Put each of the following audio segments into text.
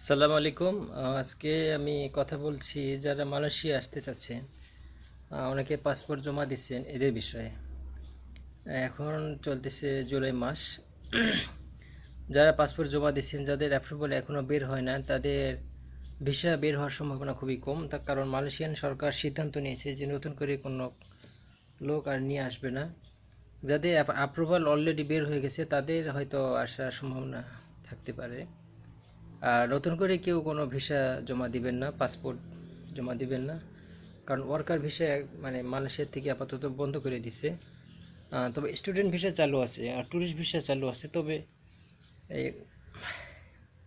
আসসালামু আলাইকুম। আজকে আমি কথা বলছি যারা মালয়েশিয়া আসতে চাচ্ছেন, অনেকে পাসপোর্ট জমা দিচ্ছেন এদের বিষয়ে। এখন চলতেছে জুলাই মাস। যারা পাসপোর্ট জমা দিচ্ছেন, যাদের অ্যাপ্রুভাল এখনও বের হয় না, তাদের ভিসা বের হওয়ার সম্ভাবনা খুবই কম। তার কারণ মালয়েশিয়ান সরকার সিদ্ধান্ত নিয়েছে যে নতুন করে কোনো লোক আর নিয়ে আসবে না। যাদের অ্যাপ্রুভাল অলরেডি বের হয়ে গেছে তাদের হয়তো আসার সম্ভাবনা থাকতে পারে। আর নতুন করে কেউ কোনো ভিসা জমা দিবেন না, পাসপোর্ট জমা দিবেন না, কারণ ওয়ার্কার ভিসা মানে মালয়েশিয়া থেকে আপাতত বন্ধ করে দিছে। তবে স্টুডেন্ট ভিসা চালু আছে আর ট্যুরিস্ট ভিসা চালু আছে। তবে এই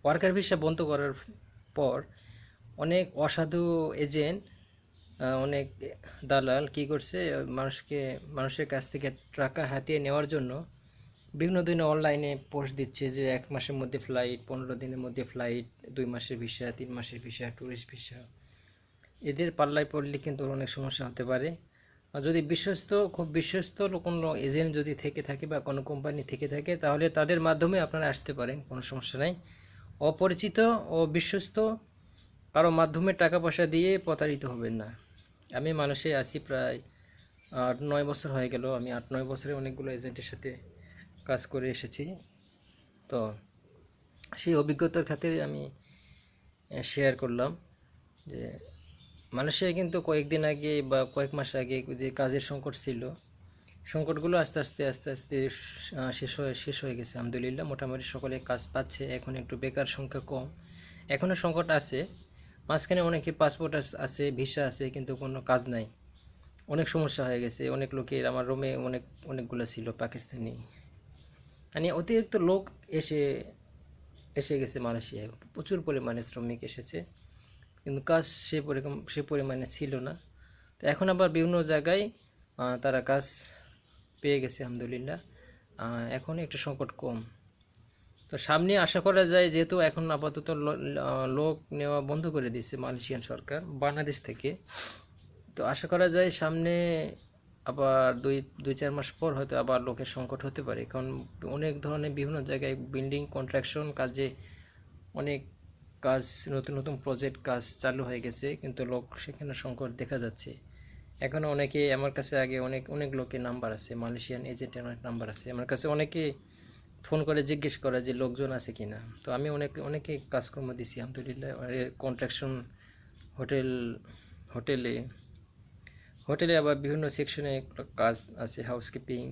ওয়ার্কার ভিসা বন্ধ করার পর অনেক অসাধু এজেন্ট, অনেক দালাল কি করছে, মানুষের কাছ থেকে টাকা হাতিয়ে নেওয়ার জন্য বিভিন্ন দিনে অনলাইনে পোস্ট দিচ্ছে যে 1 মাসের মধ্যে ফ্লাইট, 15 দিনের মধ্যে ফ্লাইট, 2 মাসের ভিসা, 3 মাসের ভিসা, ট্যুরিস্ট ভিসা। এদের পাল্লায় পড়লে কিন্তু অনেক সমস্যা হতে পারে। আর যদি খুব বিশ্বস্ত কোনো এজেন্ট যদি থেকে থাকে বা কোনো কোম্পানি থেকে থাকে, তাহলে তাদের মাধ্যমে আপনারা আসতে পারেন, কোনো সমস্যা নাই। অপরিচিত ও বিশ্বস্ত কারো মাধ্যমে টাকা পয়সা দিয়ে প্রতারিত হবেন না। আমি মানুষে আছি প্রায় 8-9 বছর হয়ে গেল। আমি 8-9 বছরে অনেকগুলো এজেন্টের সাথে কাজ করে এসেছি। তো সেই অভিজ্ঞতার খাতিরে আমি শেয়ার করলাম যে মালয়েশিয়ায় কিন্তু কয়েকদিন আগে বা কয়েক মাস আগে যে কাজের সংকট ছিল, সংকটগুলো আস্তে আস্তে আস্তে আস্তে শেষ হয়ে গেছে। আলহামদুলিল্লাহ, মোটামুটি সকলে কাজ পাচ্ছে। এখন একটু বেকার সংখ্যা কম। এখনও সংকট আছে। মাঝখানে অনেকে পাসপোর্ট আছে, ভিসা আছে, কিন্তু কোনো কাজ নাই। অনেক সমস্যা হয়ে গেছে। অনেক লোকের, আমার রুমে অনেকগুলো ছিল পাকিস্তানি, মানে অতিরিক্ত লোক এসে এসে গেছে মালয়েশিয়ায়। প্রচুর পরিমাণে শ্রমিক এসেছে, কিন্তু কাজ সে পরিমাণে ছিল না। তো এখন আবার বিভিন্ন জায়গায় তারা কাজ পেয়ে গেছে আলহামদুলিল্লাহ। এখন একটু সংকট কম। তো সামনে আশা করা যায়, যেহেতু এখন আপাতত লোক নেওয়া বন্ধ করে দিয়েছে মালয়েশিয়ান সরকার বাংলাদেশ থেকে, তো আশা করা যায় সামনে আবার 2-4 মাস পর হয়তো আবার লোকের সংকট হতে পারে। কারণ অনেক ধরনের বিভিন্ন জায়গায় বিল্ডিং কন্ট্রাকশন কাজে অনেক কাজ, নতুন নতুন প্রজেক্ট কাজ চালু হয়ে গেছে, কিন্তু লোক সেখানে সংকট দেখা যাচ্ছে। এখনও অনেকে আমার কাছে, আগে অনেক অনেক লোকের নাম্বার আছে, মালয়েশিয়ান এজেন্টের অনেক নাম্বার আছে আমার কাছে। অনেকে ফোন করে জিজ্ঞেস করে যে লোকজন আছে কিনা। তো আমি অনেকে কাজকর্ম দিছি আলহামদুলিল্লাহ। কন্ট্রাকশন, হোটেল হোটেলে হোটেলে আবার বিভিন্ন সেকশনে কাজ আছে, হাউসকিপিং,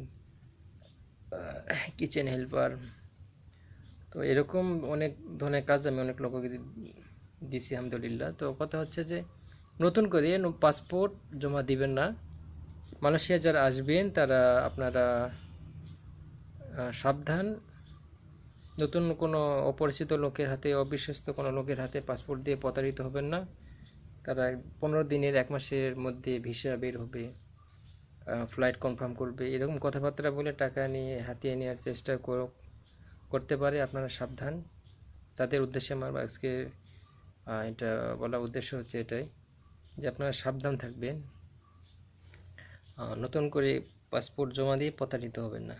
কিচেন হেল্পার। তো এরকম অনেক ধরনের কাজ আমি অনেক লোককে দিছি আলহামদুলিল্লাহ। তো কথা হচ্ছে যে নতুন করে পাসপোর্ট জমা দিবেন না। মালয়েশিয়া যারা আসবেন তারা আপনারা সাবধান। নতুন কোনো অপরিচিত লোকের হাতে, অবিশ্বস্ত কোনো লোকের হাতে পাসপোর্ট দিয়ে প্রতারিত হবেন না। তারা 15 দিনের, 1 মাসের মধ্যে ভিসা বের হবে, ফ্লাইট কনফার্ম করবে, এরকম কথাবার্তা বলে টাকা নিয়ে হাতিয়ে নেওয়ার চেষ্টা করতে পারে। আপনারা সাবধান। তাদের উদ্দেশ্যে আমার আজকে এটা বলার উদ্দেশ্য হচ্ছে এটাই, যে আপনারা সাবধান থাকবেন, নতুন করে পাসপোর্ট জমা দিয়ে প্রতারিত হবেন না।